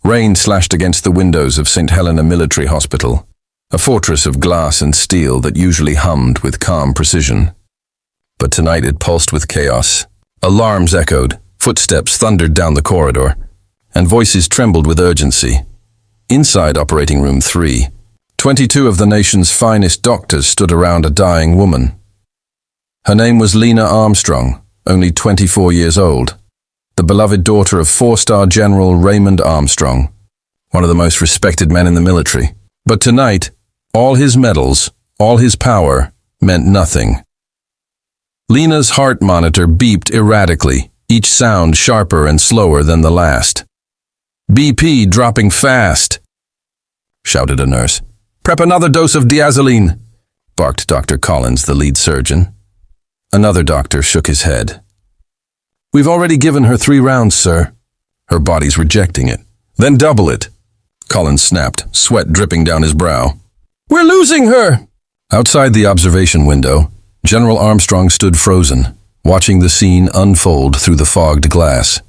Rain slashed against the windows of St. Helena Military Hospital, a fortress of glass and steel that usually hummed with calm precision. But tonight it pulsed with chaos. Alarms echoed, footsteps thundered down the corridor, and voices trembled with urgency. Inside Operating Room 3, 22 of the nation's finest doctors stood around a dying woman. Her name was Lena Armstrong, only 24 years old, the beloved daughter of four-star General Raymond Armstrong, one of the most respected men in the military. But tonight, all his medals, all his power, meant nothing. Lena's heart monitor beeped erratically, each sound sharper and slower than the last. "BP dropping fast," shouted a nurse. "Prep another dose of diazoline," barked Dr. Collins, the lead surgeon. Another doctor shook his head. "We've already given her 3 rounds, sir." "Her body's rejecting it." "Then double it," Collins snapped, sweat dripping down his brow. "We're losing her!" Outside the observation window, General Armstrong stood frozen, watching the scene unfold through the fogged glass.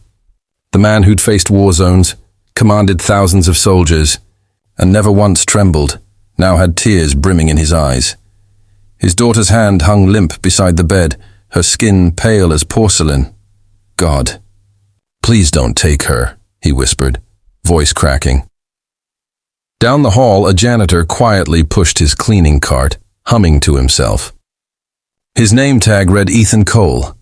The man who'd faced war zones, commanded thousands of soldiers, and never once trembled, now had tears brimming in his eyes. His daughter's hand hung limp beside the bed, her skin pale as porcelain. "God, please don't take her," he whispered, voice cracking. Down the hall, a janitor quietly pushed his cleaning cart, humming to himself. His name tag read Ethan Cole.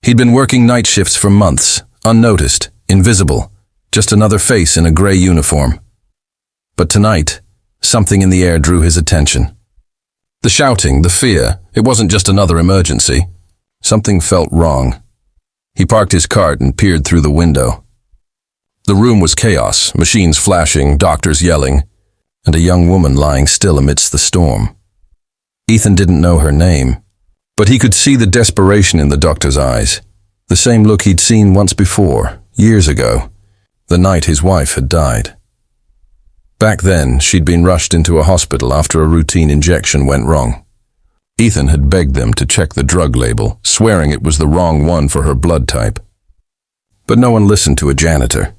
He'd been working night shifts for months, unnoticed, invisible, just another face in a gray uniform. But tonight, something in the air drew his attention. The shouting, the fear, it wasn't just another emergency. Something felt wrong. He parked his cart and peered through the window. The room was chaos, machines flashing, doctors yelling, and a young woman lying still amidst the storm. Ethan didn't know her name, but he could see the desperation in the doctor's eyes, the same look he'd seen once before, years ago, the night his wife had died. Back then, she'd been rushed into a hospital after a routine injection went wrong. Ethan had begged them to check the drug label, swearing it was the wrong one for her blood type. But no one listened to a janitor.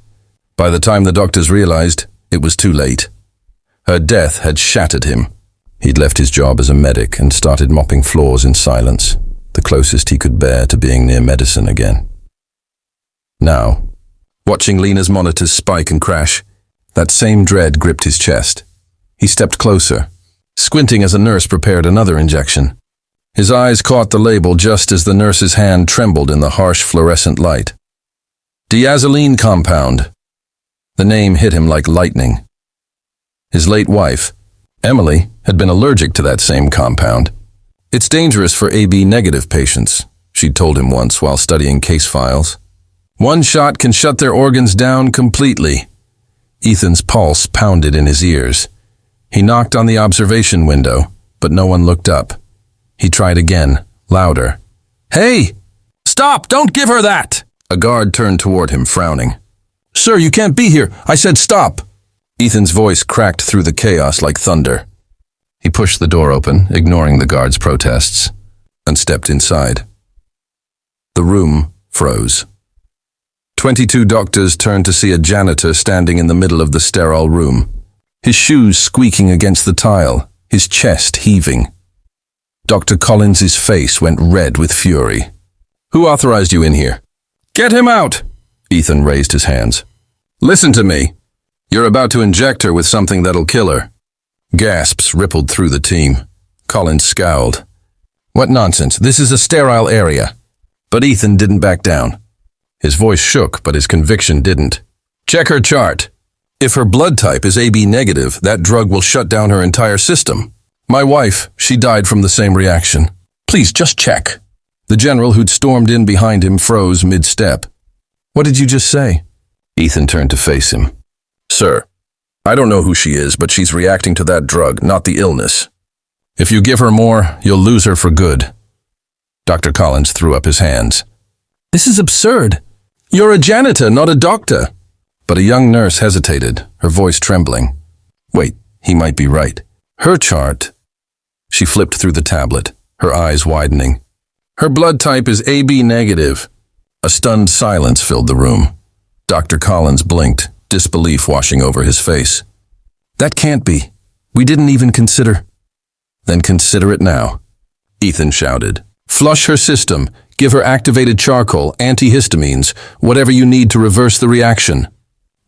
By the time the doctors realized, it was too late. Her death had shattered him. He'd left his job as a medic and started mopping floors in silence, the closest he could bear to being near medicine again. Now, watching Lena's monitors spike and crash, that same dread gripped his chest. He stepped closer, squinting as a nurse prepared another injection. His eyes caught the label just as the nurse's hand trembled in the harsh fluorescent light. Diazoline compound. The name hit him like lightning. His late wife, Emily, had been allergic to that same compound. "It's dangerous for AB-negative patients," she'd told him once while studying case files. "One shot can shut their organs down completely." Ethan's pulse pounded in his ears. He knocked on the observation window, but no one looked up. He tried again, louder. "Hey! Stop! Don't give her that!" A guard turned toward him, frowning. "Sir, you can't be here. I said stop." Ethan's voice cracked through the chaos like thunder. He pushed the door open, ignoring the guard's protests, and stepped inside. The room froze. 22 doctors turned to see a janitor standing in the middle of the sterile room, his shoes squeaking against the tile, his chest heaving. Dr. Collins's face went red with fury. "Who authorized you in here?" "Get him out!" Ethan raised his hands. "Listen to me. You're about to inject her with something that'll kill her." Gasps rippled through the team. Collins scowled. "What nonsense. This is a sterile area." But Ethan didn't back down. His voice shook, but his conviction didn't. "Check her chart. If her blood type is AB negative, that drug will shut down her entire system. My wife, she died from the same reaction. Please, just check." The general who'd stormed in behind him froze mid-step. "What did you just say?" Ethan turned to face him. "Sir, I don't know who she is, but she's reacting to that drug, not the illness. If you give her more, you'll lose her for good." Dr. Collins threw up his hands. "This is absurd. You're a janitor, not a doctor." But a young nurse hesitated, her voice trembling. Wait, he might be right. Her chart. She flipped through the tablet, her eyes widening. Her blood type is AB negative. A stunned silence filled the room. Dr. Collins blinked, disbelief washing over his face. "That can't be. We didn't even consider." "Then consider it now," Ethan shouted. "Flush her system, give her activated charcoal, antihistamines, whatever you need to reverse the reaction."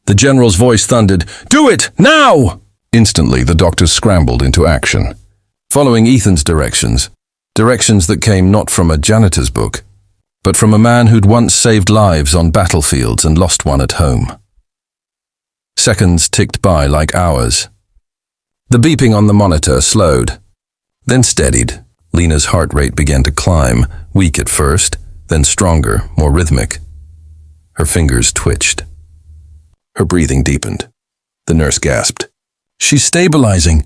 The general's voice thundered, "Do it, now!" Instantly, the doctors scrambled into action, following Ethan's directions that came not from a janitor's book, but from a man who'd once saved lives on battlefields and lost one at home. Seconds ticked by like hours. The beeping on the monitor slowed, then steadied. Lena's heart rate began to climb, weak at first, then stronger, more rhythmic. Her fingers twitched. Her breathing deepened. The nurse gasped. "She's stabilizing."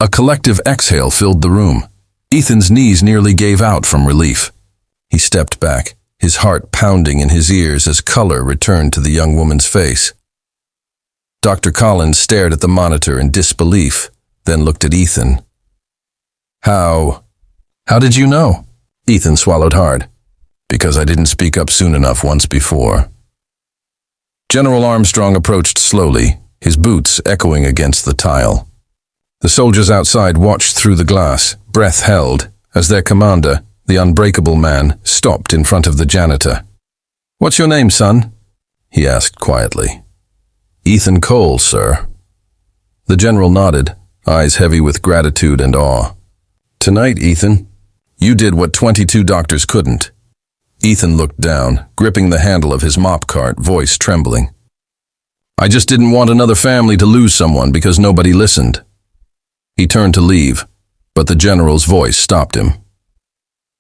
A collective exhale filled the room. Ethan's knees nearly gave out from relief. He stepped back, his heart pounding in his ears as color returned to the young woman's face. Dr. Collins stared at the monitor in disbelief, then looked at Ethan. How did you know?" Ethan swallowed hard. "Because I didn't speak up soon enough once before." General Armstrong approached slowly, his boots echoing against the tile. The soldiers outside watched through the glass, breath held, as their commander, the unbreakable man, stopped in front of the janitor. "What's your name, son?" he asked quietly. "Ethan Cole, sir." The general nodded, eyes heavy with gratitude and awe. "Tonight, Ethan, you did what 22 doctors couldn't." Ethan looked down, gripping the handle of his mop cart, voice trembling. "I just didn't want another family to lose someone because nobody listened." He turned to leave, but the general's voice stopped him.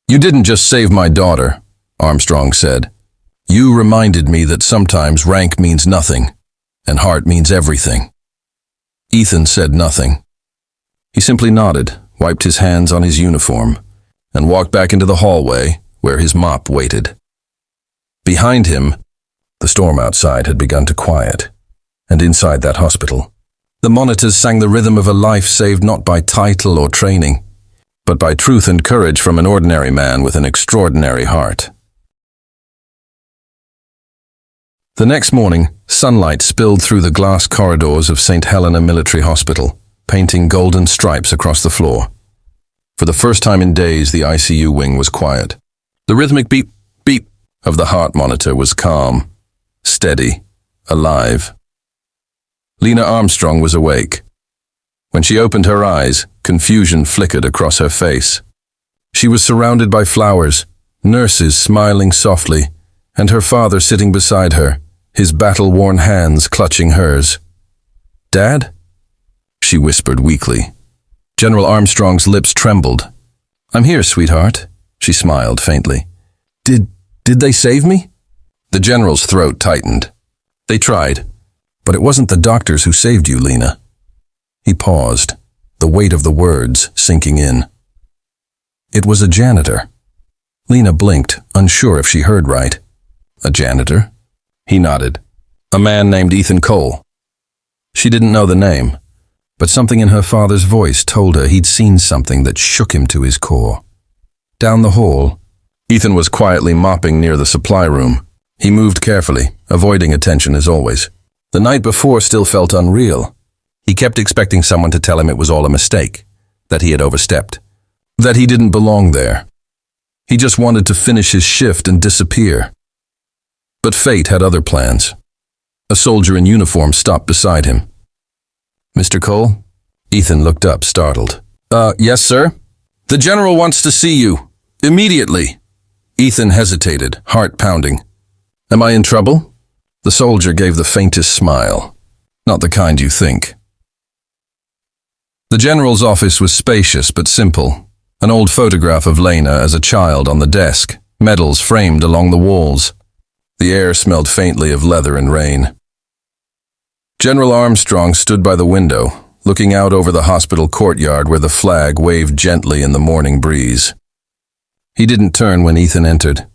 "You didn't just save my daughter," Armstrong said. "You reminded me that sometimes rank means nothing, and heart means everything." Ethan said nothing. He simply nodded, wiped his hands on his uniform, and walked back into the hallway where his mop waited. Behind him, the storm outside had begun to quiet, and inside that hospital, the monitors sang the rhythm of a life saved not by title or training, but by truth and courage from an ordinary man with an extraordinary heart. The next morning, sunlight spilled through the glass corridors of St. Helena Military Hospital, painting golden stripes across the floor. For the first time in days, the ICU wing was quiet. The rhythmic beep, beep of the heart monitor was calm, steady, alive. Lena Armstrong was awake. When she opened her eyes, confusion flickered across her face. She was surrounded by flowers, nurses smiling softly, and her father sitting beside her, his battle-worn hands clutching hers. "Dad?" she whispered weakly. General Armstrong's lips trembled. "I'm here, sweetheart," she smiled faintly. Did they save me?" The general's throat tightened. "They tried, but it wasn't the doctors who saved you, Lena." He paused, the weight of the words sinking in. "It was a janitor." Lena blinked, unsure if she heard right. "A janitor?" He nodded. "A man named Ethan Cole." She didn't know the name, but something in her father's voice told her he'd seen something that shook him to his core. Down the hall, Ethan was quietly mopping near the supply room. He moved carefully, avoiding attention as always. The night before still felt unreal. He kept expecting someone to tell him it was all a mistake, that he had overstepped, that he didn't belong there. He just wanted to finish his shift and disappear. But fate had other plans. A soldier in uniform stopped beside him. "Mr. Cole?" Ethan looked up, startled. Yes, sir? The general wants to see you. Immediately." Ethan hesitated, heart pounding. "Am I in trouble?" The soldier gave the faintest smile. "Not the kind you think." The general's office was spacious but simple. An old photograph of Lena as a child on the desk, medals framed along the walls. The air smelled faintly of leather and rain. General Armstrong stood by the window, looking out over the hospital courtyard where the flag waved gently in the morning breeze. He didn't turn when Ethan entered.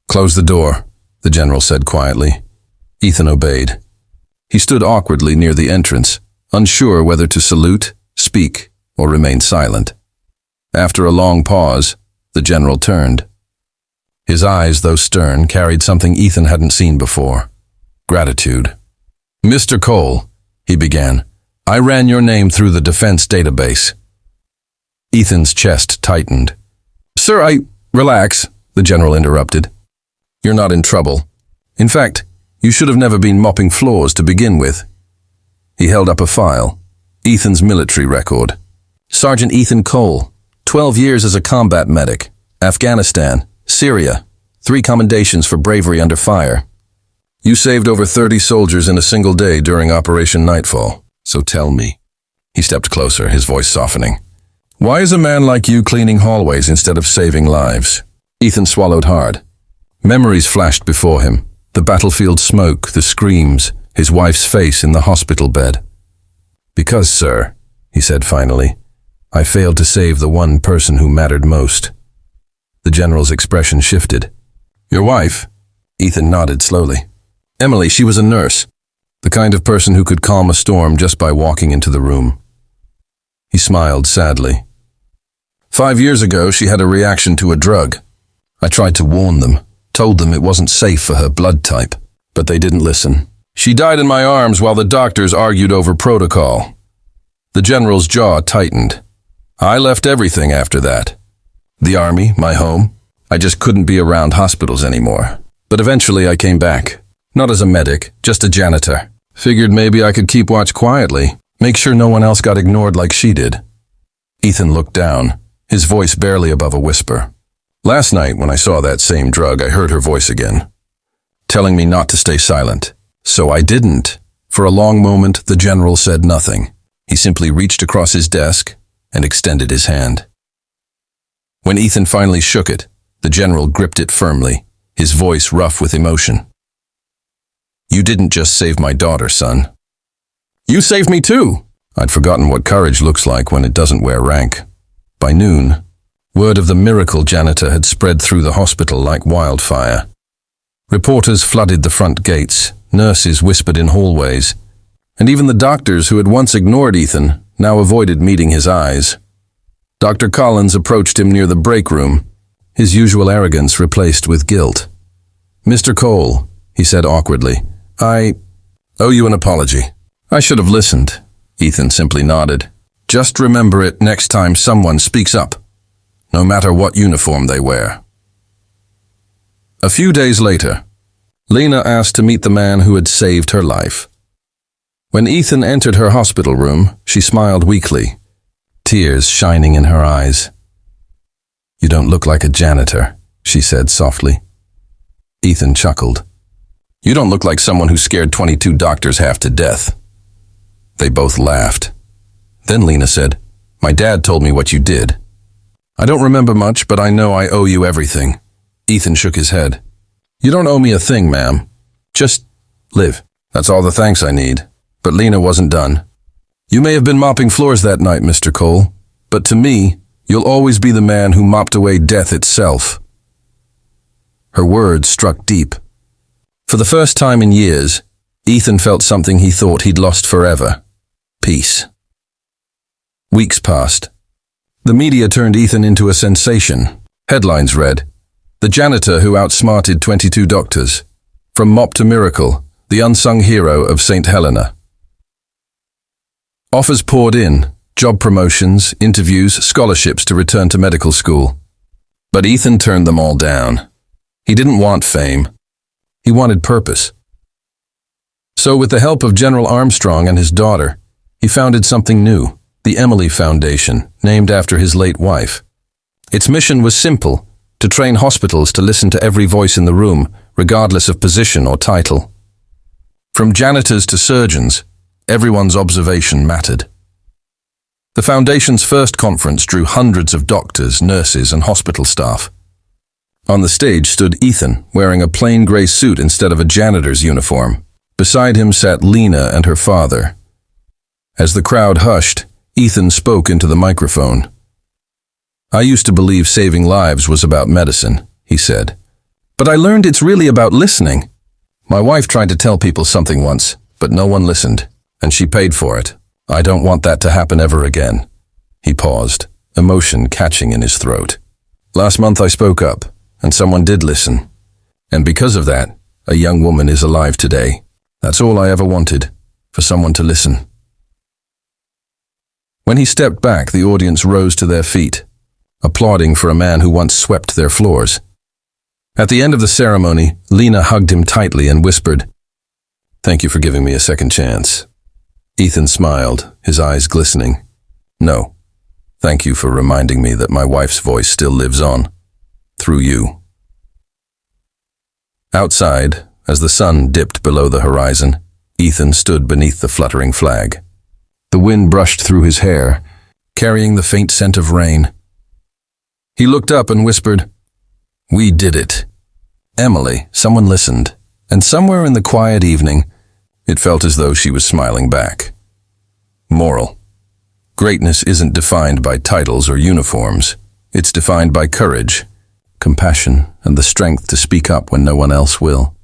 "Close the door," the general said quietly. Ethan obeyed. He stood awkwardly near the entrance, unsure whether to salute, speak, or remain silent. After a long pause, the general turned. His eyes, though stern, carried something Ethan hadn't seen before: gratitude. Mr. Cole, he began, I ran your name through the defense database. Ethan's chest tightened. Sir, Relax, the general interrupted. You're not in trouble. In fact, you should have never been mopping floors to begin with. He held up a file. Ethan's military record. Sergeant Ethan Cole, 12 years as a combat medic. Afghanistan, Syria. 3 commendations for bravery under fire. You saved over 30 soldiers in a single day during Operation Nightfall. So tell me. He stepped closer, his voice softening. Why is a man like you cleaning hallways instead of saving lives? Ethan swallowed hard. Memories flashed before him. The battlefield smoke, the screams, his wife's face in the hospital bed. Because, sir, he said finally, I failed to save the one person who mattered most. The general's expression shifted. Your wife? Ethan nodded slowly. Emily, she was a nurse. The kind of person who could calm a storm just by walking into the room. He smiled sadly. 5 years ago, she had a reaction to a drug. I tried to warn them, told them it wasn't safe for her blood type, but they didn't listen. She died in my arms while the doctors argued over protocol. The general's jaw tightened. I left everything after that. The army, my home. I just couldn't be around hospitals anymore. But eventually I came back. Not as a medic, just a janitor. Figured maybe I could keep watch quietly, make sure no one else got ignored like she did. Ethan looked down, his voice barely above a whisper. Last night, when I saw that same drug, I heard her voice again, telling me not to stay silent. So I didn't. For a long moment, the general said nothing. He simply reached across his desk and extended his hand. When Ethan finally shook it, the general gripped it firmly, his voice rough with emotion. You didn't just save my daughter, son. You saved me too. I'd forgotten what courage looks like when it doesn't wear rank. By noon, word of the miracle janitor had spread through the hospital like wildfire. Reporters flooded the front gates, nurses whispered in hallways, and even the doctors who had once ignored Ethan now avoided meeting his eyes. Dr. Collins approached him near the break room, his usual arrogance replaced with guilt. Mr. Cole, he said awkwardly, I owe you an apology. I should have listened. Ethan simply nodded. Just remember it next time someone speaks up, no matter what uniform they wear. A few days later, Lena asked to meet the man who had saved her life. When Ethan entered her hospital room, she smiled weakly, tears shining in her eyes. You don't look like a janitor, she said softly. Ethan chuckled. You don't look like someone who scared 22 doctors half to death. They both laughed. Then Lena said, My dad told me what you did. I don't remember much, but I know I owe you everything. Ethan shook his head. You don't owe me a thing, ma'am. Just live. That's all the thanks I need. But Lena wasn't done. You may have been mopping floors that night, Mr. Cole, but to me, you'll always be the man who mopped away death itself. Her words struck deep. For the first time in years, Ethan felt something he thought he'd lost forever. Peace. Weeks passed. The media turned Ethan into a sensation. Headlines read, The janitor who outsmarted 22 doctors. From mop to miracle, the unsung hero of St. Helena. Offers poured in, job promotions, interviews, scholarships to return to medical school. But Ethan turned them all down. He didn't want fame. He wanted purpose. So with the help of General Armstrong and his daughter, he founded something new, the Emily Foundation, named after his late wife. Its mission was simple, to train hospitals to listen to every voice in the room, regardless of position or title. From janitors to surgeons, everyone's observation mattered. The Foundation's first conference drew hundreds of doctors, nurses, and hospital staff. On the stage stood Ethan, wearing a plain gray suit instead of a janitor's uniform. Beside him sat Lena and her father. As the crowd hushed, Ethan spoke into the microphone. I used to believe saving lives was about medicine, he said. But I learned it's really about listening. My wife tried to tell people something once, but no one listened, and she paid for it. I don't want that to happen ever again. He paused, emotion catching in his throat. Last month I spoke up, and someone did listen. And because of that, a young woman is alive today. That's all I ever wanted. for someone to listen. When he stepped back, the audience rose to their feet, applauding for a man who once swept their floors. At the end of the ceremony, Lena hugged him tightly and whispered, "Thank you for giving me a second chance." Ethan smiled, his eyes glistening. "No, thank you for reminding me that my wife's voice still lives on, through you." Outside, as the sun dipped below the horizon, Ethan stood beneath the fluttering flag. The wind brushed through his hair, carrying the faint scent of rain. He looked up and whispered, "We did it." Emily, someone listened, and somewhere in the quiet evening, it felt as though she was smiling back. Moral: greatness isn't defined by titles or uniforms. It's defined by courage, compassion, and the strength to speak up when no one else will.